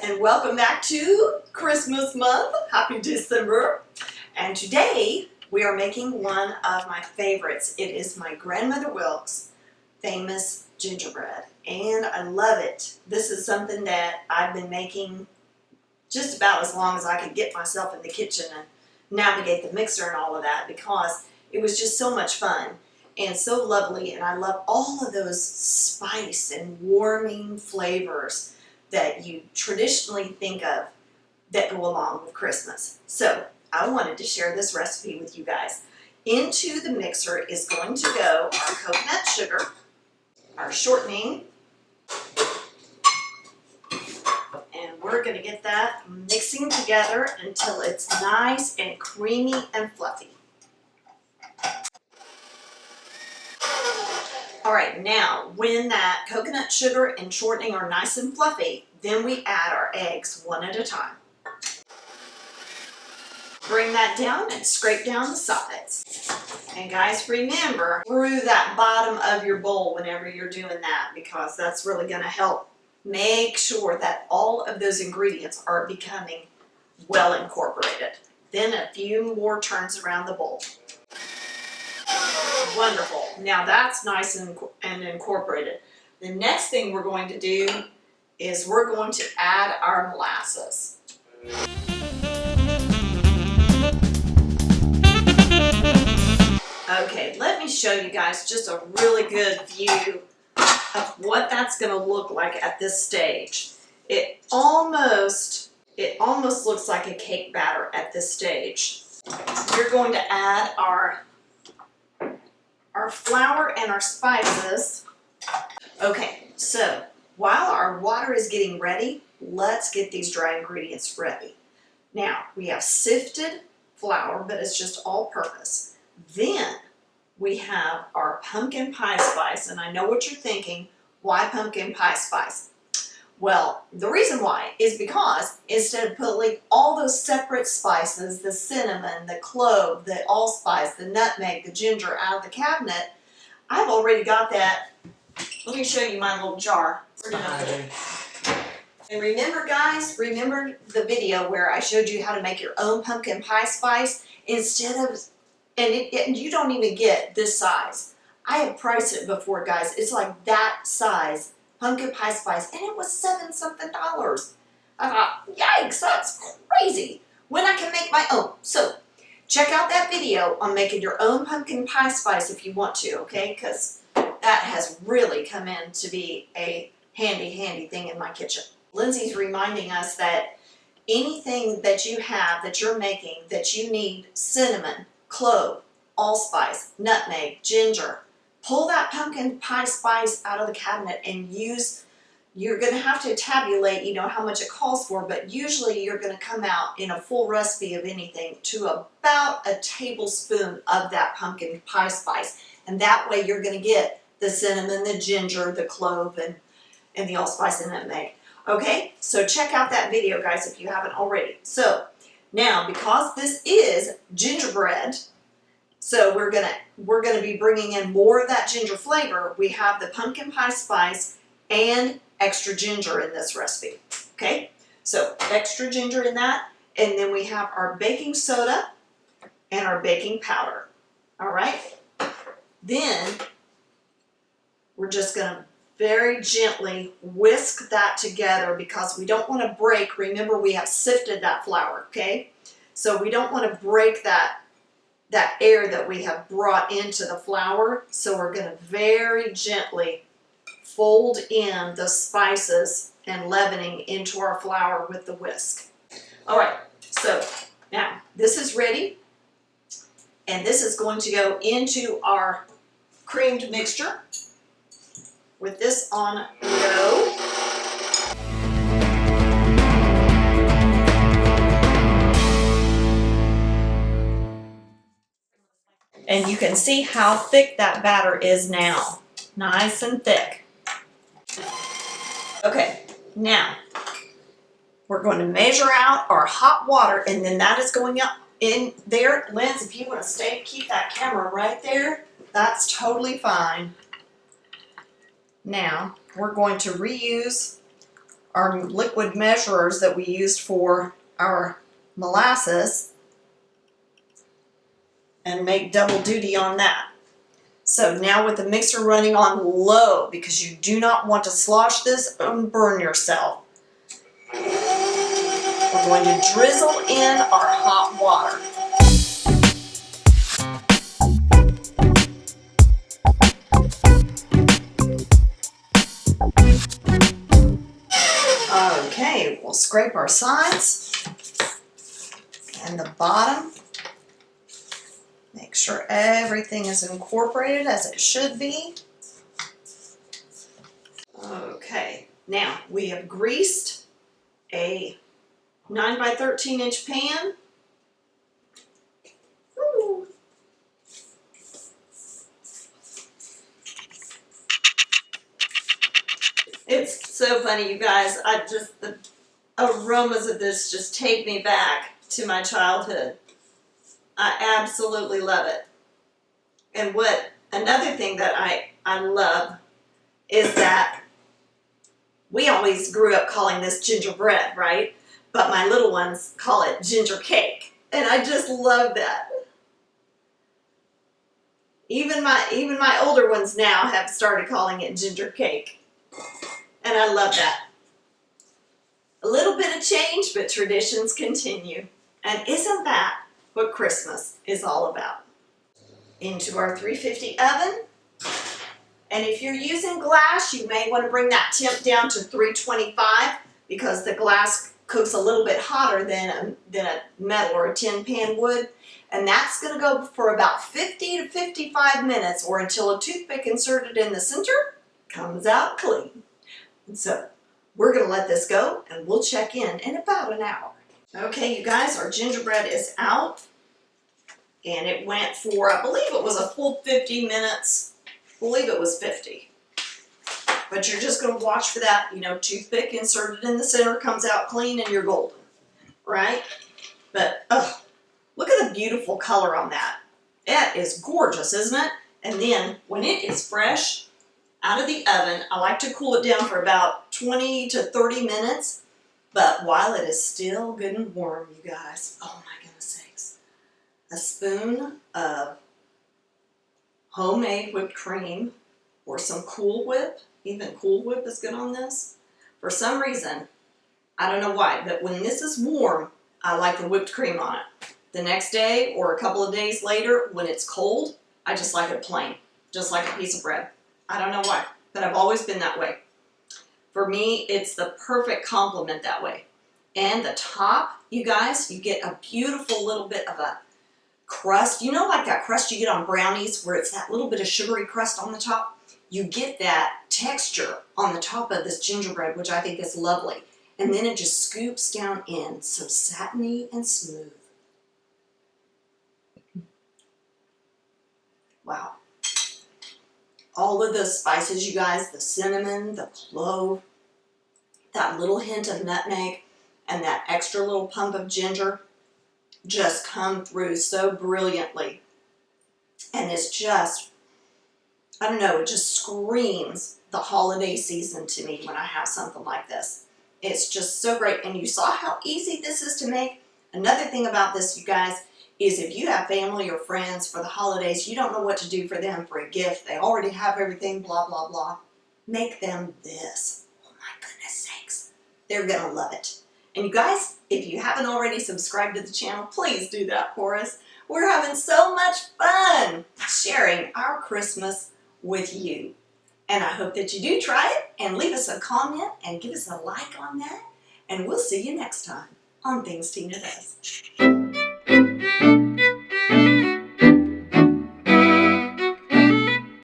and welcome back to Christmas month. Happy December. And today we are making one of my favorites. It is my grandmother Wilkes' famous gingerbread, and I love it. This is something that I've been making just about as long as I could get myself in the kitchen and navigate the mixer and all of that, because it was just so much fun and so lovely, and I love all of those spice and warming flavors that you traditionally think of that go along with Christmas. So I wanted to share this recipe with you guys. Into the mixer is going to go our coconut sugar, our shortening, and we're going to get that mixing together until it's nice and creamy and fluffy. Alright, now when that coconut sugar and shortening are nice and fluffy, then we add our eggs one at a time. Bring that down and scrape down the sides. And guys, remember, through that bottom of your bowl whenever you're doing that, because that's really going to help make sure that all of those ingredients are becoming well incorporated. Then a few more turns around the bowl. Wonderful. Now that's nice and incorporated. The next thing we're going to do is we're going to add our molasses. Okay, let me show you guys just a really good view of what that's going to look like at this stage. It almost looks like a cake batter at this stage. We're going to add our flour and our spices. Okay, so while our water is getting ready, let's get these dry ingredients ready. Now, we have sifted flour, but it's just all-purpose. Then we have our pumpkin pie spice, and I know what you're thinking, why pumpkin pie spice? Well, the reason why is because instead of pulling all those separate spices, the cinnamon, the clove, the allspice, the nutmeg, the ginger out of the cabinet, I've already got that. Let me show you my little jar. And remember guys, remember the video where I showed you how to make your own pumpkin pie spice instead of, and you don't even get this size. I have priced it before guys, it's like that size. Pumpkin pie spice, and it was $7-something. I thought, yikes, that's crazy, when I can make my own. So check out that video on making your own pumpkin pie spice if you want to, okay, because that has really come in to be a handy thing in my kitchen. Lindsay's reminding us that anything that you have that you're making that you need cinnamon, clove, allspice, nutmeg, ginger, pull that pumpkin pie spice out of the cabinet and use, you're going to have to tabulate, you know, how much it calls for, but usually you're going to come out in a full recipe of anything to about a tablespoon of that pumpkin pie spice. And that way you're going to get the cinnamon, the ginger, the clove, and the allspice and nutmeg. Okay, so check out that video, guys, if you haven't already. So now, because this is gingerbread, so we're gonna be bringing in more of that ginger flavor. We have the pumpkin pie spice and extra ginger in this recipe. Okay, so extra ginger in that, and then we have our baking soda and our baking powder. All right, then we're just gonna very gently whisk that together because we don't want to break. Remember, we have sifted that flour. Okay, so we don't want to break that air that we have brought into the flour, so we're going to very gently fold in the spices and leavening into our flour with the whisk. Alright, so now this is ready, and this is going to go into our creamed mixture with this on go. And you can see how thick that batter is now. Nice and thick. Okay, now we're going to measure out our hot water, and then that is going up in there. Linz, if you want to keep that camera right there, that's totally fine. Now we're going to reuse our liquid measurers that we used for our molasses and make double duty on that. So now with the mixer running on low, because you do not want to slosh this and burn yourself, we're going to drizzle in our hot water. Okay, we'll scrape our sides and the bottom. Make sure everything is incorporated as it should be. Okay, now we have greased a 9 by 13 inch pan. Woo. It's so funny, you guys. The aromas of this just take me back to my childhood. I absolutely love it. And another thing that I love is that we always grew up calling this gingerbread, right? But my little ones call it ginger cake. And I just love that. Even my older ones now have started calling it ginger cake. And I love that. A little bit of change, but traditions continue. And isn't that what Christmas is all about? Into our 350 oven. And if you're using glass, you may want to bring that temp down to 325 because the glass cooks a little bit hotter than a metal or a tin pan would. And that's going to go for about 50 to 55 minutes or until a toothpick inserted in the center comes out clean. And so we're going to let this go and we'll check in about an hour. Okay, you guys, our gingerbread is out. And it went for, I believe it was a full 50 minutes. I believe it was 50. But you're just going to watch for that, toothpick inserted in the center comes out clean and you're golden, right? But, look at the beautiful color on that. It is gorgeous, isn't it? And then when it is fresh out of the oven, I like to cool it down for about 20 to 30 minutes. But while it is still good and warm, you guys, oh my goodness sakes, a spoon of homemade whipped cream or some Cool Whip, even Cool Whip is good on this. For some reason, I don't know why, but when this is warm, I like the whipped cream on it. The next day or a couple of days later, when it's cold, I just like it plain, just like a piece of bread. I don't know why, but I've always been that way. For me, it's the perfect complement that way. And the top, you guys, you get a beautiful little bit of a crust. You know, like that crust you get on brownies where it's that little bit of sugary crust on the top? You get that texture on the top of this gingerbread, which I think is lovely. And then it just scoops down in, so satiny and smooth. Wow. All of the spices, you guys, the cinnamon, the clove, that little hint of nutmeg, and that extra little pump of ginger just come through so brilliantly. And it's just, I don't know, it just screams the holiday season to me when I have something like this. It's just so great. And you saw how easy this is to make. Another thing about this, you guys, is if you have family or friends for the holidays, you don't know what to do for them for a gift. They already have everything, blah, blah, blah. Make them this. Oh my goodness sakes. They're going to love it. And you guys, if you haven't already subscribed to the channel, please do that for us. We're having so much fun sharing our Christmas with you. And I hope that you do try it and leave us a comment and give us a like on that. And we'll see you next time on Things Tina Does.